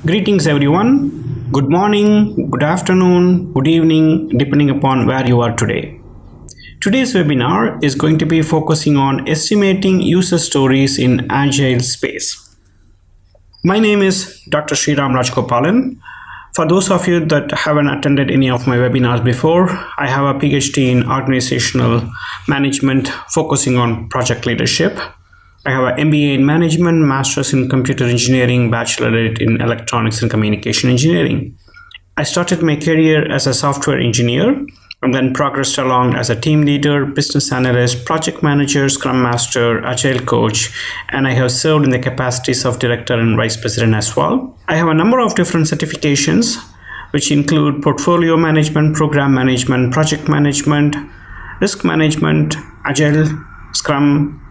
Greetings everyone. Good morning, good afternoon, good evening, depending upon where you are today. Today's webinar is going to be focusing on estimating user stories in Agile Space. My name is Dr. Sriram Rajagopalan. For those of you that haven't attended any of my webinars before, I have a PhD in organizational management focusing on project leadership. I have an MBA in management, master's in computer engineering, bachelorate in electronics and communication engineering. I started my career as a software engineer and then progressed along as a team leader, business analyst, project manager, scrum master, agile coach, and I have served in the capacities of director and vice president as well. I have a number of different certifications, which include portfolio management, program management, project management, risk management, agile, scrum,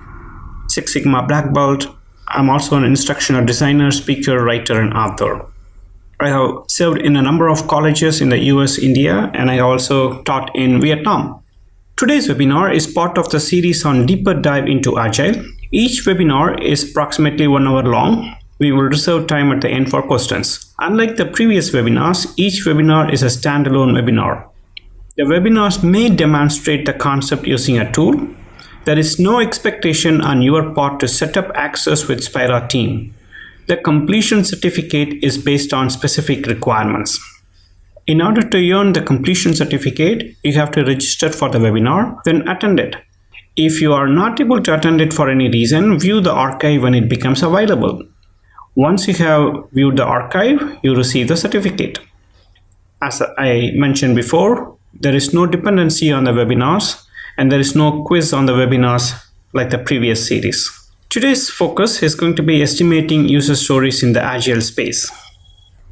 Six Sigma Black Belt. I'm also an instructional designer, speaker, writer, and author. I have served in a number of colleges in the US, India, and I also taught in Vietnam. Today's webinar is part of the series on deeper dive into Agile. Each webinar is approximately 1 hour long. We will reserve time at the end for questions. Unlike the previous webinars, each webinar is a standalone webinar. The webinars may demonstrate the concept using a tool. There is no expectation on your part to set up access with Spira team. The completion certificate is based on specific requirements. In order to earn the completion certificate, you have to register for the webinar, then attend it. If you are not able to attend it for any reason, view the archive when it becomes available. Once you have viewed the archive, you receive the certificate. As I mentioned before, there is no dependency on the webinars, and there is no quiz on the webinars like the previous series. Today's focus is going to be estimating user stories in the Agile space.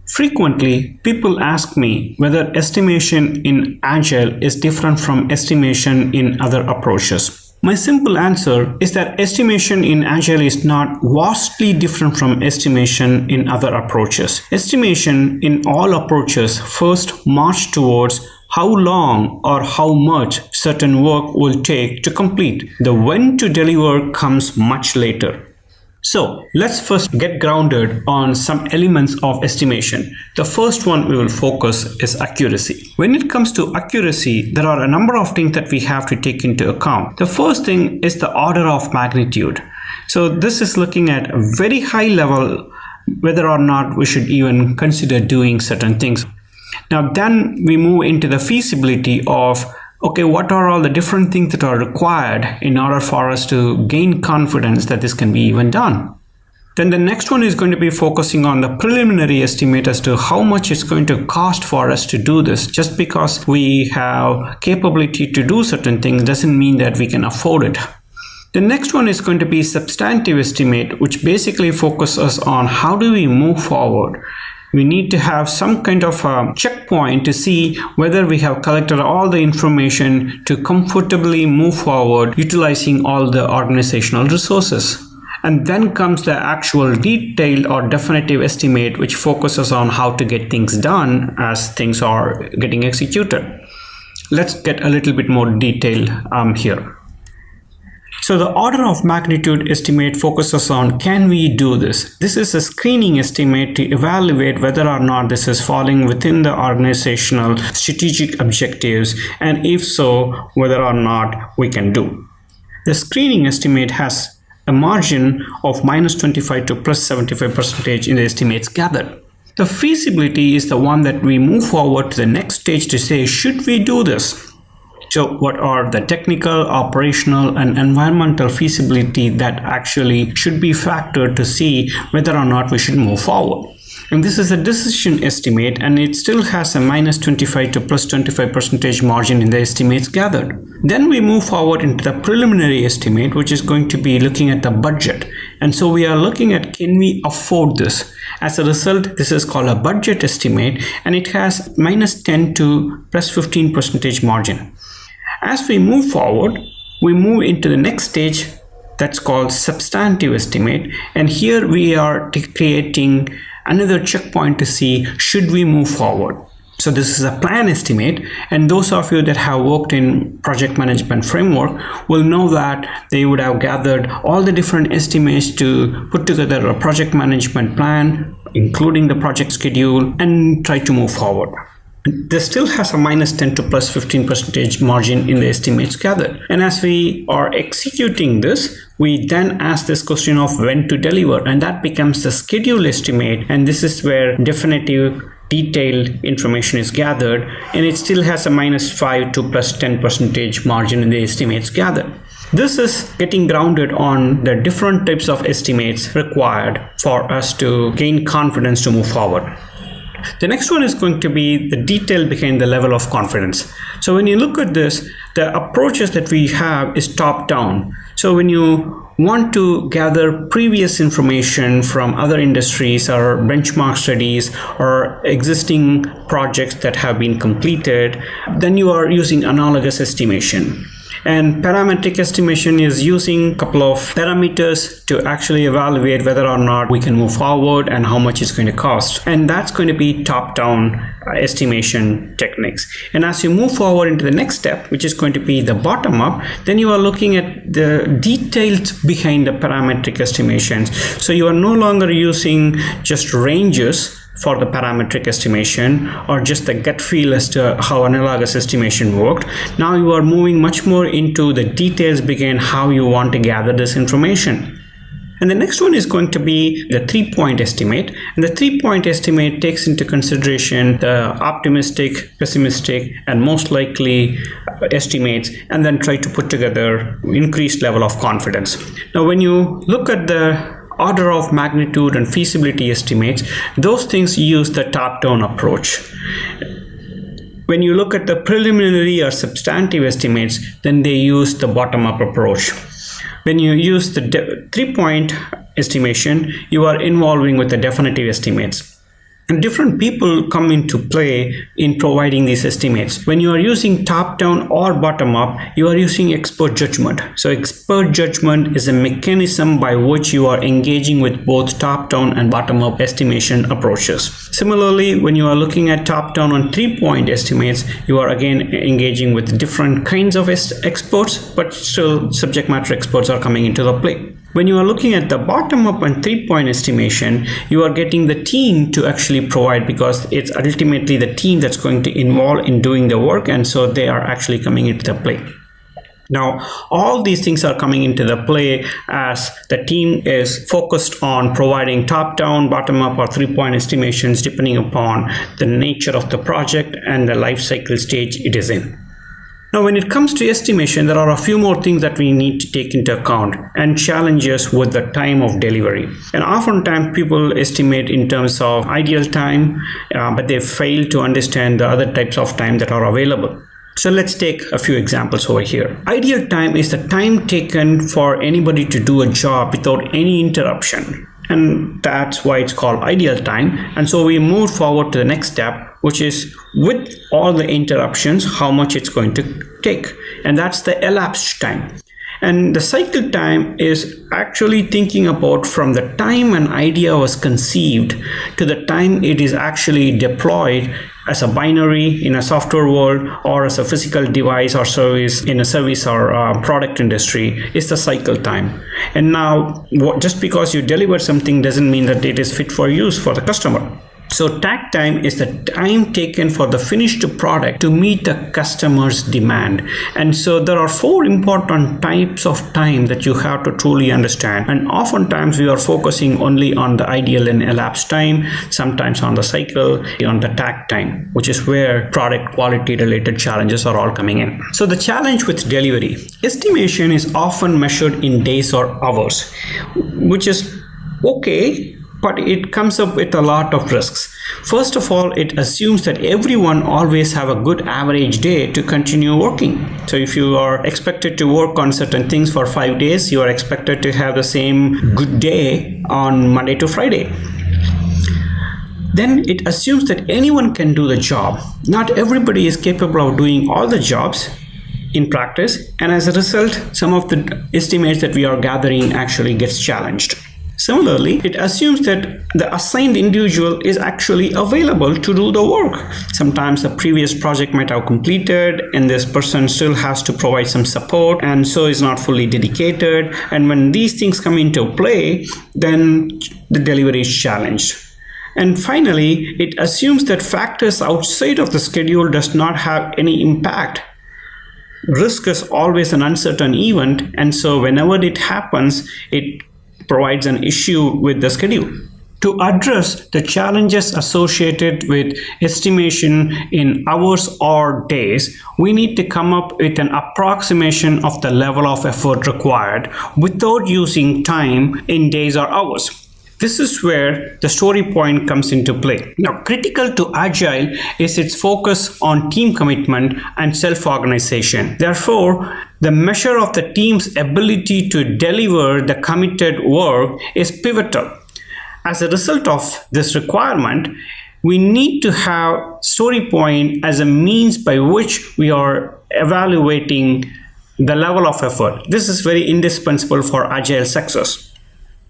Frequently, people ask me whether estimation in Agile is different from estimation in other approaches. My simple answer is that estimation in Agile is not vastly different from estimation in other approaches. Estimation in all approaches first march towards how long or how much certain work will take to complete. The when to deliver comes much later. So let's first get grounded on some elements of estimation. The first one we will focus is accuracy. When it comes to accuracy, there are a number of things that we have to take into account. The first thing is the order of magnitude. So this is looking at a very high level, whether or not we should even consider doing certain things. Now then we move into the feasibility of, okay, what are all the different things that are required in order for us to gain confidence that this can be even done. Then the next one is going to be focusing on the preliminary estimate as to how much it's going to cost for us to do this. Just because we have capability to do certain things doesn't mean that we can afford it. The next one is going to be substantive estimate, which basically focuses on how do we move forward. We need to have some kind of a checkpoint to see whether we have collected all the information to comfortably move forward utilizing all the organizational resources. And then comes the actual detailed or definitive estimate, which focuses on how to get things done as things are getting executed. Let's get a little bit more detail here. So the order of magnitude estimate focuses on, can we do this? This is a screening estimate to evaluate whether or not this is falling within the organizational strategic objectives, and if so, whether or not we can do. The screening estimate has a margin of -25 to +75% in the estimates gathered. The feasibility is the one that we move forward to the next stage to say, should we do this? So what are the technical, operational, and environmental feasibility that actually should be factored to see whether or not we should move forward? And this is a decision estimate, and it still has a -25 to +25% margin in the estimates gathered. Then we move forward into the preliminary estimate, which is going to be looking at the budget. And so we are looking at, can we afford this? As a result, this is called a budget estimate, and it has -10 to +15% margin. As we move forward, we move into the next stage that's called substantive estimate, and here we are creating another checkpoint to see, should we move forward? So this is a plan estimate, and those of you that have worked in project management framework will know that they would have gathered all the different estimates to put together a project management plan including the project schedule, and try to move forward. This still has a minus 10 to plus 15% margin in the estimates gathered. And as we are executing this, we then ask this question of when to deliver, and that becomes the schedule estimate. And this is where definitive detailed information is gathered, and it still has a minus 5 to plus 10% margin in the estimates gathered. This is getting grounded on the different types of estimates required for us to gain confidence to move forward. The next one is going to be the detail behind the level of confidence. So when you look at this, the approaches that we have is top down. So when you want to gather previous information from other industries or benchmark studies or existing projects that have been completed, then you are using analogous estimation. And parametric estimation is using a couple of parameters to actually evaluate whether or not we can move forward and how much it's going to cost. And that's going to be top-down estimation techniques. And as you move forward into the next step, which is going to be the bottom-up, then you are looking at the details behind the parametric estimations. So you are no longer using just ranges for the parametric estimation or just the gut feel as to how analogous estimation worked. Now you are moving much more into the details behind how you want to gather this information. And the next one is going to be the 3-point estimate. And the 3-point estimate takes into consideration the optimistic, pessimistic, and most likely estimates, and then try to put together increased level of confidence. Now, when you look at the order of magnitude and feasibility estimates, those things use the top-down approach. When you look at the preliminary or substantive estimates, then they use the bottom-up approach. When you use the 3-point estimation, you are involving with the definitive estimates. And different people come into play in providing these estimates. When you are using top-down or bottom-up, you are using expert judgment. So expert judgment is a mechanism by which you are engaging with both top-down and bottom-up estimation approaches. Similarly, when you are looking at top-down and 3-point estimates, you are again engaging with different kinds of experts, but still subject matter experts are coming into the play. When you are looking at the bottom-up and 3-point estimation, you are getting the team to actually provide, because it's ultimately the team that's going to involve in doing the work, and so they are actually coming into the play. Now, all these things are coming into the play as the team is focused on providing top-down, bottom-up, or 3-point estimations depending upon the nature of the project and the life cycle stage it is in. Now, when it comes to estimation, there are a few more things that we need to take into account and challenges with the time of delivery. And oftentimes people estimate in terms of ideal time, but they fail to understand the other types of time that are available. So let's take a few examples over here. Ideal time is the time taken for anybody to do a job without any interruption. And that's why it's called ideal time. And so we move forward to the next step, which is with all the interruptions, how much it's going to take. And that's the elapsed time. And the cycle time is actually thinking about from the time an idea was conceived to the time it is actually deployed as a binary in a software world or as a physical device or service in a service or product industry is the cycle time. And now, just because you deliver something doesn't mean that it is fit for use for the customer. So takt time is the time taken for the finished product to meet the customer's demand. And so there are 4 important types of time that you have to truly understand. And oftentimes we are focusing only on the ideal and elapsed time, sometimes on the cycle, on the takt time, which is where product quality related challenges are all coming in. So the challenge with delivery, estimation is often measured in days or hours, which is okay, but it comes up with a lot of risks. First of all, it assumes that everyone always have a good average day to continue working. So if you are expected to work on certain things for 5 days, you are expected to have the same good day on Monday to Friday. Then it assumes that anyone can do the job. Not everybody is capable of doing all the jobs in practice, and as a result, some of the estimates that we are gathering actually gets challenged. Similarly, it assumes that the assigned individual is actually available to do the work. Sometimes the previous project might have completed and this person still has to provide some support and so is not fully dedicated. And when these things come into play, then the delivery is challenged. And finally, it assumes that factors outside of the schedule does not have any impact. Risk is always an uncertain event, and so whenever it happens, it provides an issue with the schedule. To address the challenges associated with estimation in hours or days, we need to come up with an approximation of the level of effort required without using time in days or hours. This is where the story point comes into play. Now, critical to Agile is its focus on team commitment and self-organization. Therefore, the measure of the team's ability to deliver the committed work is pivotal. As a result of this requirement, we need to have story point as a means by which we are evaluating the level of effort. This is very indispensable for Agile success.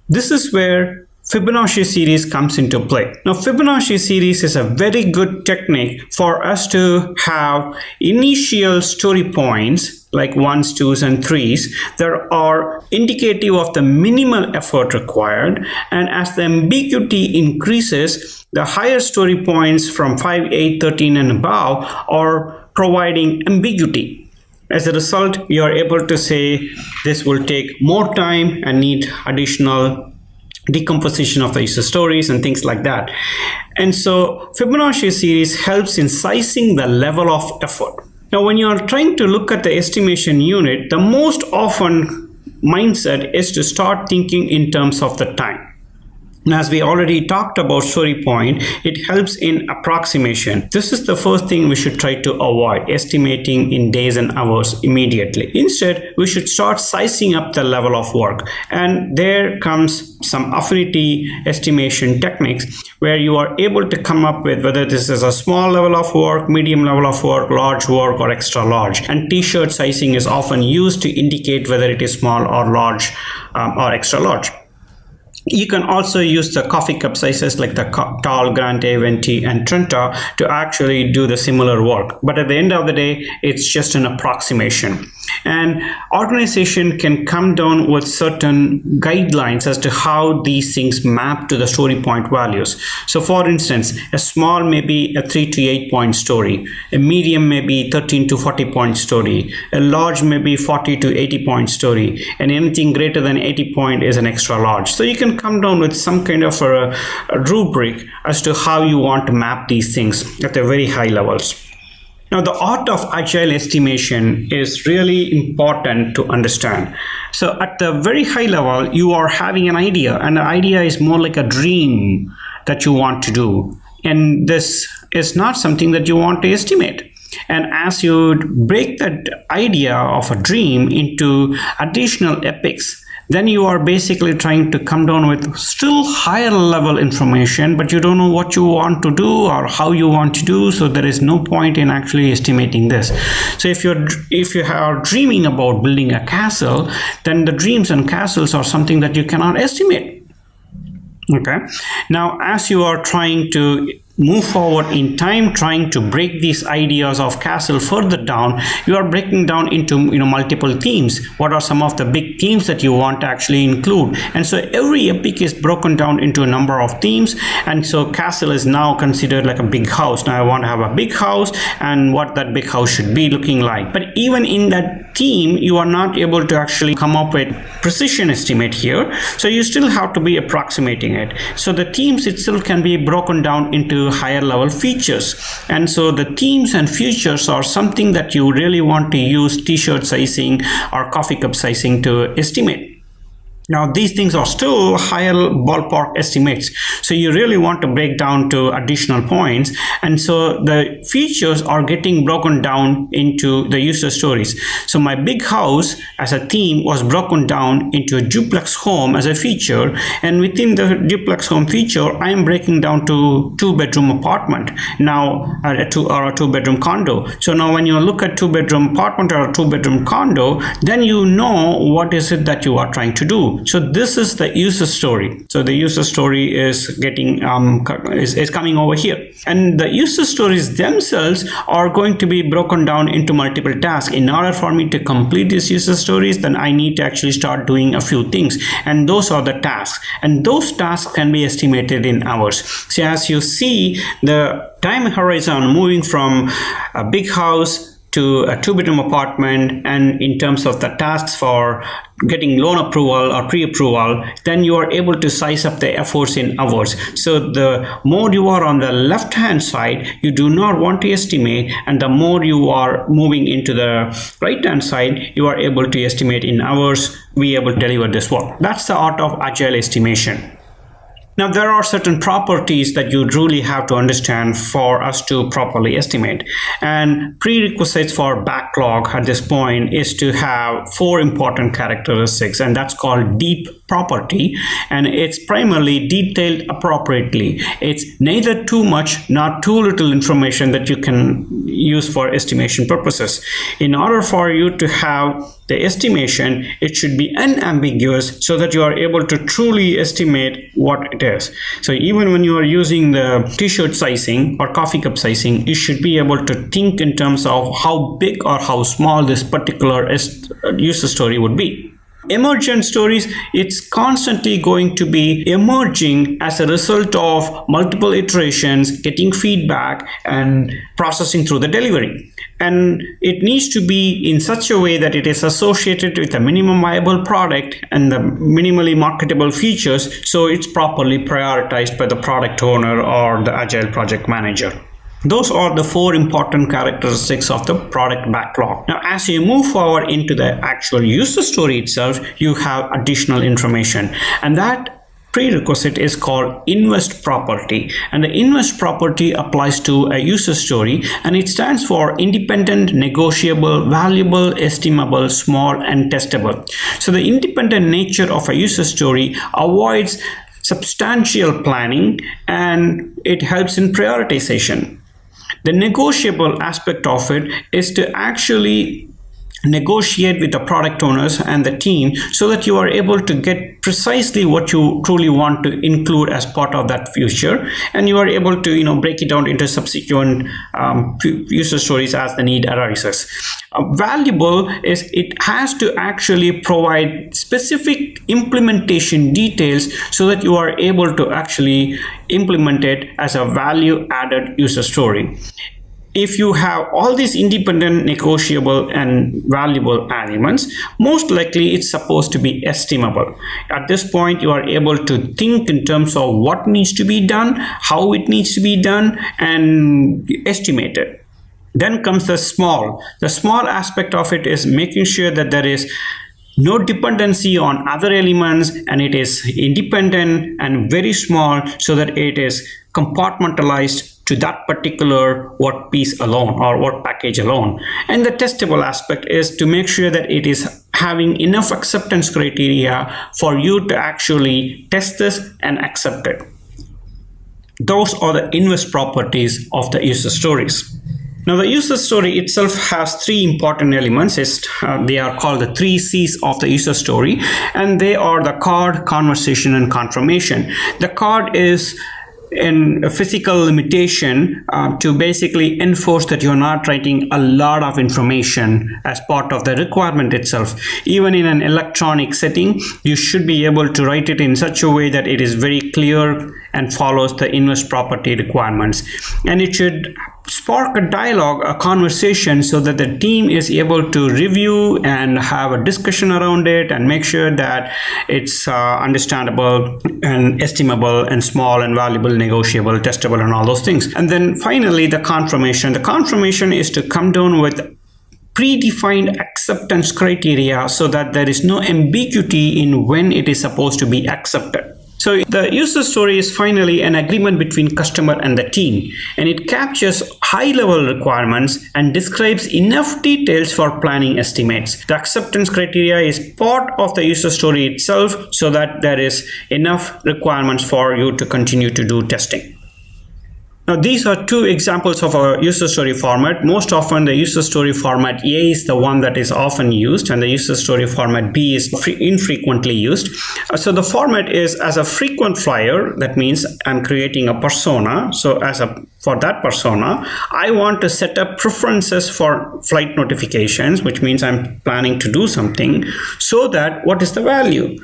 This is where Fibonacci series comes into play. Now, Fibonacci series is a very good technique for us to have initial story points like 1s, 2s, and 3s that are indicative of the minimal effort required, and as the ambiguity increases, the higher story points from 5, 8, 13 and above are providing ambiguity. As a result, you are able to say this will take more time and need additional decomposition of the user stories and things like that. And so Fibonacci series helps in sizing the level of effort. Now, when you are trying to look at the estimation unit, the most often mindset is to start thinking in terms of the time. As we already talked about story point, it helps in approximation. This is the first thing we should try to avoid, estimating in days and hours immediately. Instead, we should start sizing up the level of work. And there comes some affinity estimation techniques where you are able to come up with whether this is a small level of work, medium level of work, large work, or extra large. And t-shirt sizing is often used to indicate whether it is small or large or extra large. You can also use the coffee cup sizes like the tall, grande, venti, and trenta to actually do the similar work. But at the end of the day, it's just an approximation. And organization can come down with certain guidelines as to how these things map to the story point values. So for instance, a small may be a 3 to 8 point story, a medium may be 13 to 40 point story, a large may be 40 to 80 point story, and anything greater than 80 point is an extra large. So you can come down with some kind of a rubric as to how you want to map these things at the very high levels. Now, the art of Agile estimation is really important to understand. So at the very high level, you are having an idea, and the idea is more like a dream that you want to do. And this is not something that you want to estimate. And as you break that idea of a dream into additional epics, then you are basically trying to come down with still higher level information, but you don't know what you want to do or how you want to do, so there is no point in actually estimating this. So if you are dreaming about building a castle, then the dreams and castles are something that you cannot estimate. Okay. Now, as you are trying to move forward in time, trying to break these ideas of castle further down, you are breaking down into multiple themes. What are some of the big themes that you want to actually include? And so every epic is broken down into a number of themes, and so castle is now considered like a big house. Now I want to have a big house and what that big house should be looking like. But even in that theme, you are not able to actually come up with precision estimate here, so you still have to be approximating it. So the themes itself can be broken down into higher level features, and so the themes and features are something that you really want to use t-shirt sizing or coffee cup sizing to estimate. Now, these things are still higher ballpark estimates, so you really want to break down to additional points, and so the features are getting broken down into the user stories. So my big house as a theme was broken down into a duplex home as a feature, and within the duplex home feature, I am breaking down to 2-bedroom apartment now, a 2-bedroom condo. So now when you look at 2-bedroom apartment or a 2-bedroom condo, then you know what is it that you are trying to do. do. So this is the user story. So the user story is getting is coming over here, and the user stories themselves are going to be broken down into multiple tasks. In order for me to complete these user stories, then I need to actually start doing a few things, and those are the tasks, and those tasks can be estimated in hours. So as you see, the time horizon moving from a big house to a 2-bedroom apartment, and in terms of the tasks for getting loan approval or pre-approval, then you are able to size up the efforts in hours. So the more you are on the left hand side, you do not want to estimate, and the more you are moving into the right hand side, you are able to estimate in hours, be able to deliver this work. That's the art of agile estimation. Now, there are certain properties that you truly have to understand for us to properly estimate. And prerequisites for backlog at this point is to have 4 important characteristics, and that's called deep property, and it's primarily detailed appropriately. It's neither too much nor too little information that you can use for estimation purposes. In order for you to have the estimation, it should be unambiguous so that you are able to truly estimate what it is. So even when you are using the t-shirt sizing or coffee cup sizing, you should be able to think in terms of how big or how small this particular user story would be. Emergent stories, it's constantly going to be emerging as a result of multiple iterations, getting feedback and processing through the delivery. And it needs to be in such a way that it is associated with a minimum viable product and the minimally marketable features, so it's properly prioritized by the product owner or the agile project manager. Those are the 4 important characteristics of the product backlog. Now, as you move forward into the actual user story itself, you have additional information, and that prerequisite is called invest property, and the invest property applies to a user story, and it stands for independent, negotiable, valuable, estimable, small, and testable. So the independent nature of a user story avoids substantial planning, and it helps in prioritization. The negotiable aspect of it is to actually negotiate with the product owners and the team so that you are able to get precisely what you truly want to include as part of that feature, and you are able to break it down into subsequent user stories as the need arises. Valuable is it has to actually provide specific implementation details so that you are able to actually implement it as a value added user story. If you have all these independent, negotiable, and valuable elements, most likely it's supposed to be estimable. At this point, you are able to think in terms of what needs to be done, how it needs to be done, and estimate it. Then comes the small. The small aspect of it is making sure that there is no dependency on other elements, and it is independent and very small so that it is compartmentalized to that particular work piece alone or work package alone. And the testable aspect is to make sure that it is having enough acceptance criteria for you to actually test this and accept it. Those are the invest properties of the user stories. Now, the user story itself has 3 important elements. They are called the 3 C's of the user story, and they are the card, conversation, and confirmation. The card is a physical limitation to basically enforce that you're not writing a lot of information as part of the requirement itself. Even in an electronic setting, you should be able to write it in such a way that it is very clear and follows the invest property requirements. And it should spark a dialogue, a conversation, so that the team is able to review and have a discussion around it and make sure that it's understandable and estimable and small and valuable, negotiable, testable, and all those things. And then finally, the confirmation. The confirmation is to come down with predefined acceptance criteria so that there is no ambiguity in when it is supposed to be accepted. So the user story is finally an agreement between customer and the team, and it captures high-level requirements and describes enough details for planning estimates. The acceptance criteria is part of the user story itself so that there is enough requirements for you to continue to do testing. Now, these are two examples of a user story format. Most often, the user story format A is the one that is often used, and the user story format B is infrequently used. So the format is as a frequent flyer. That means I'm creating a persona. So for that persona, I want to set up preferences for flight notifications, which means I'm planning to do something, so that what is the value?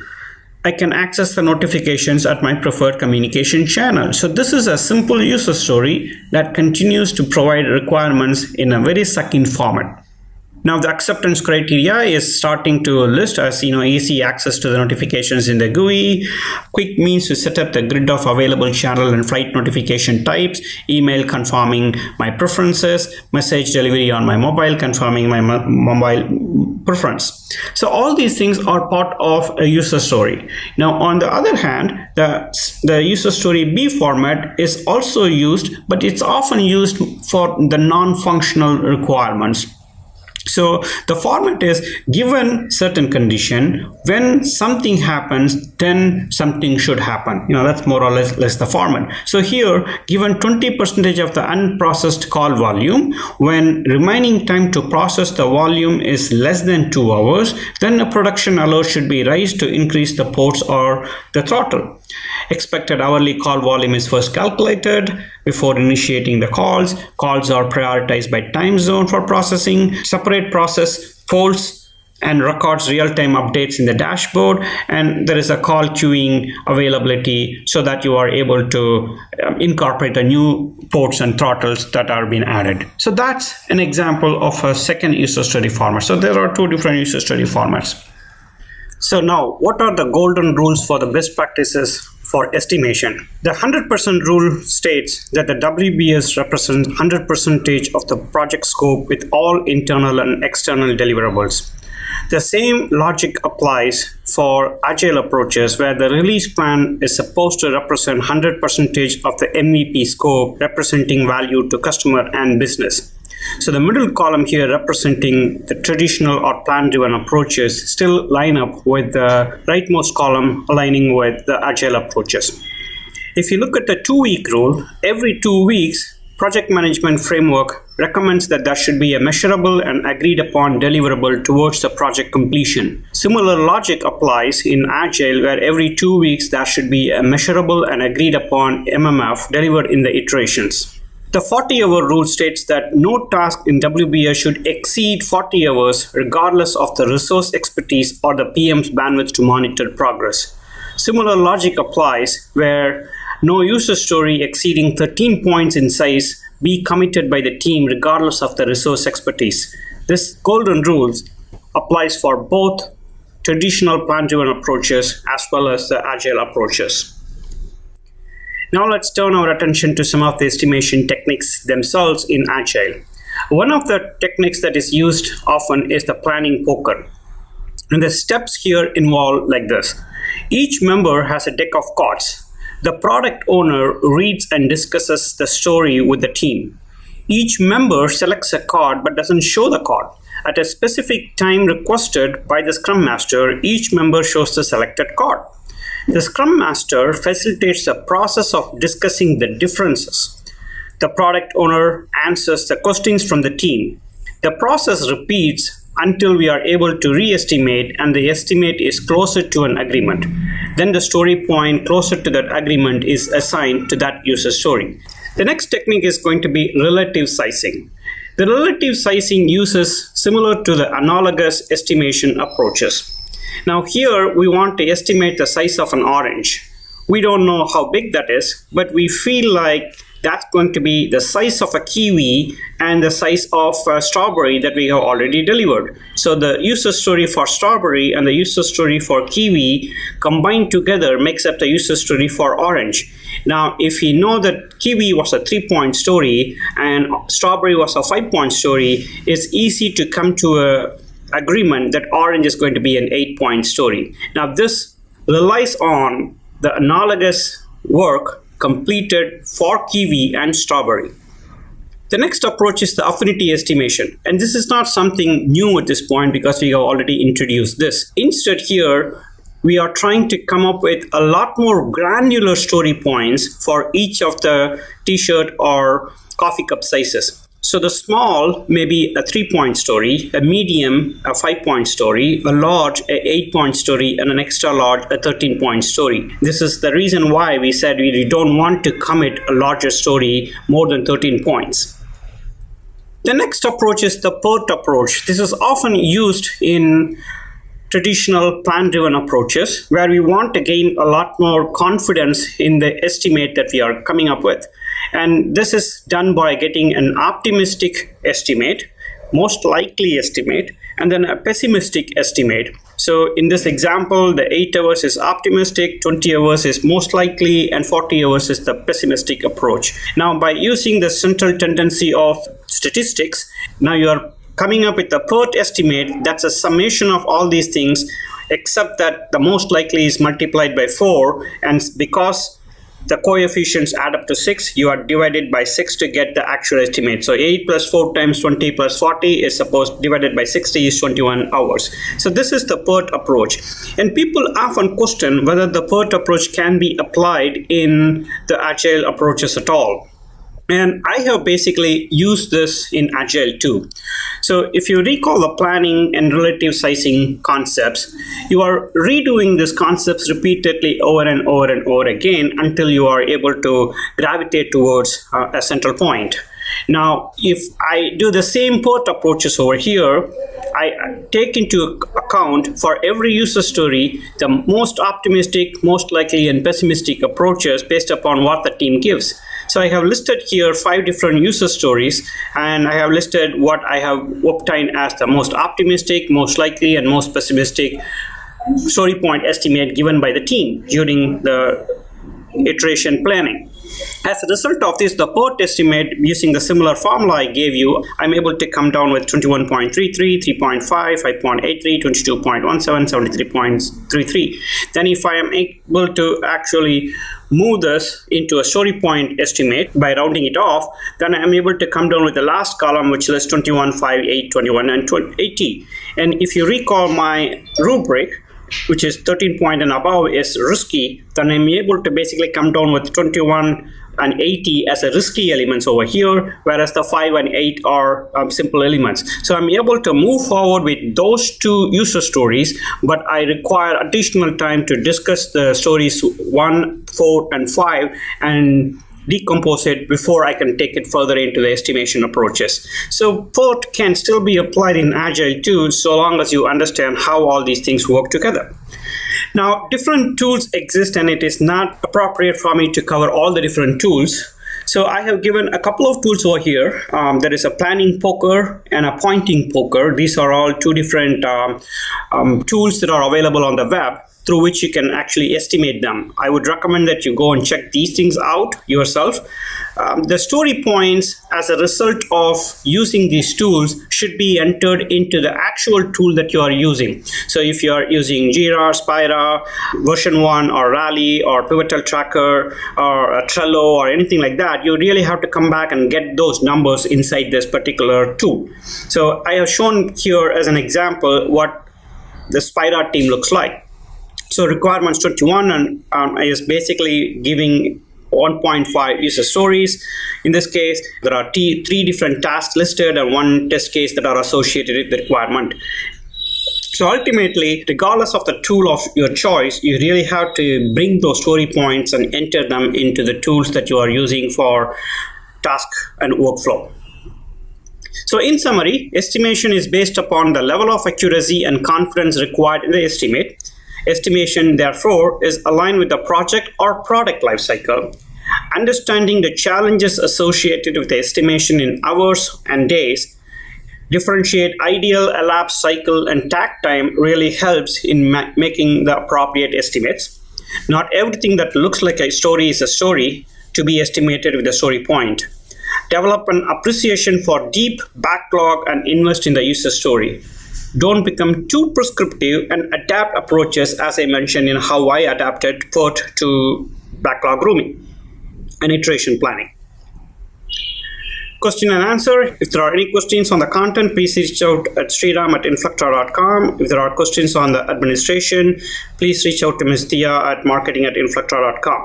I can access the notifications at my preferred communication channel. So this is a simple user story that continues to provide requirements in a very succinct format. Now the acceptance criteria is starting to list as easy access to the notifications in the GUI, quick means to set up the grid of available channel and flight notification types, email confirming my preferences, message delivery on my mobile confirming my mobile preference. So all these things are part of a user story. Now on the other hand, the user story B format is also used, but it's often used for the non-functional requirements. So the format is given certain condition, when something happens, then something should happen. That's more or less the format. So here, given 20% of the unprocessed call volume, when remaining time to process the volume is less than 2 hours, then a production alert should be raised to increase the ports or the throttle. Expected hourly call volume is first calculated before initiating the calls. Calls are prioritized by time zone for processing. Separate process folds and records real-time updates in the dashboard, and there is a call queuing availability so that you are able to incorporate the new ports and throttles that are being added. So that's an example of a second user story format. So there are two different user story formats. So now, what are the golden rules for the best practices for estimation? The 100% rule states that the WBS represents 100% of the project scope with all internal and external deliverables. The same logic applies for agile approaches, where the release plan is supposed to represent 100% of the MVP scope, representing value to customer and business. So the middle column here representing the traditional or plan-driven approaches still line up with the rightmost column aligning with the agile approaches. If you look at the 2-week rule, every 2 weeks, project management framework recommends that there should be a measurable and agreed upon deliverable towards the project completion. Similar logic applies in Agile, where every 2 weeks there should be a measurable and agreed upon MMF delivered in the iterations. The 40-hour rule states that no task in WBS should exceed 40 hours regardless of the resource expertise or the PM's bandwidth to monitor progress. Similar logic applies where no user story exceeding 13 points in size be committed by the team regardless of the resource expertise. This golden rule applies for both traditional plan-driven approaches as well as the agile approaches. Now let's turn our attention to some of the estimation techniques themselves in Agile. One of the techniques that is used often is the planning poker. And the steps here involve like this. Each member has a deck of cards. The product owner reads and discusses the story with the team. Each member selects a card but doesn't show the card. At a specific time requested by the Scrum Master, each member shows the selected card. The Scrum Master facilitates the process of discussing the differences. The product owner answers the questions from the team. The process repeats until we are able to re-estimate and the estimate is closer to an agreement. Then the story point closer to that agreement is assigned to that user story. The next technique is going to be relative sizing. The relative sizing uses similar to the analogous estimation approaches. Now here we want to estimate the size of an orange. We don't know how big that is, but we feel like that's going to be the size of a kiwi and the size of a strawberry that we have already delivered. So the user story for strawberry and the user story for kiwi combined together makes up the user story for orange. Now, if we know that kiwi was a 3-point story and strawberry was a 5-point story, it's easy to come to a agreement that orange is going to be an 8-point story. Now this relies on the analogous work completed for kiwi and strawberry. The next approach is the affinity estimation, and this is not something new at this point because we have already introduced this. Instead here we are trying to come up with a lot more granular story points for each of the t-shirt or coffee cup sizes. So the small may be a 3-point story, a medium a 5-point story, a large a 8-point story, and an extra large a 13-point story. This is the reason why we said we don't want to commit a larger story more than 13 points. The next approach is the PERT approach. This is often used in traditional plan-driven approaches where we want to gain a lot more confidence in the estimate that we are coming up with. And this is done by getting an optimistic estimate, most likely estimate, and then a pessimistic estimate. So in this example, the 8 hours is optimistic, 20 hours is most likely, and 40 hours is the pessimistic approach. Now, by using the central tendency of statistics, now you are coming up with a PERT estimate that's a summation of all these things, except that the most likely is multiplied by 4, and because the coefficients add up to 6, you are divided by 6 to get the actual estimate. So 8 plus 4 times 20 plus 40 is supposed divided by 60 is 21 hours. So this is the PERT approach. And people often question whether the PERT approach can be applied in the Agile approaches at all. And I have basically used this in Agile too. So if you recall the planning and relative sizing concepts, you are redoing these concepts repeatedly over and over and over again until you are able to gravitate towards a central point. Now, if I do the same PERT approaches over here, I take into account for every user story the most optimistic, most likely, and pessimistic approaches based upon what the team gives. So I have listed here 5 different user stories, and I have listed what I have obtained as the most optimistic, most likely, and most pessimistic story point estimate given by the team during the iteration planning. As a result of this, the PERT estimate using the similar formula I gave you, I'm able to come down with 21.33, 3.5, 5.83, 22.17, 73.33. Then if I am able to actually move this into a story point estimate by rounding it off, then I'm able to come down with the last column, which is 21, 5, 8, 21, and 80. And if you recall my rubric, which is 13 point and above is risky, then I'm able to basically come down with 21 and 80 as a risky elements over here, whereas the 5 and 8 are simple elements. So I'm able to move forward with those 2 user stories, but I require additional time to discuss the stories 1, 4, and 5 and decompose it before I can take it further into the estimation approaches. So PERT can still be applied in Agile too, so long as you understand how all these things work together. Now, different tools exist, and it is not appropriate for me to cover all the different tools. So I have given a couple of tools over here. There is a planning poker and a pointing poker. These are all 2 different tools that are available on the web through which you can actually estimate them. I would recommend that you go and check these things out yourself. The story points as a result of using these tools should be entered into the actual tool that you are using. So if you are using Jira, Spira, version 1, or Rally, or Pivotal Tracker, or Trello, or anything like that, you really have to come back and get those numbers inside this particular tool. So I have shown here as an example what the Spira team looks like. So requirements 21 and is basically giving 1.5 user stories. In this case, there are 3 different tasks listed and 1 test case that are associated with the requirement. So ultimately, regardless of the tool of your choice, you really have to bring those story points and enter them into the tools that you are using for task and workflow. So in summary, estimation is based upon the level of accuracy and confidence required in the estimate. Estimation, therefore, is aligned with the project or product lifecycle. Understanding the challenges associated with the estimation in hours and days, differentiate ideal elapsed cycle and takt time really helps in making the appropriate estimates. Not everything that looks like a story is a story to be estimated with a story point. Develop an appreciation for deep backlog and invest in the user story. Don't become too prescriptive and adapt approaches, as I mentioned in how I adapted PERT to backlog grooming and iteration planning. question and answer. If there are any questions on the content, please reach out at Sriram@inflectra.com. If there are questions on the administration, please reach out to Ms. Thea at marketing@inflectra.com.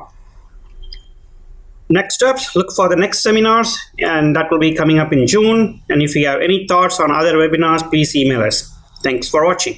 Next steps, look for the next seminars, and that will be coming up in June. And if you have any thoughts on other webinars, please email us. Thanks for watching.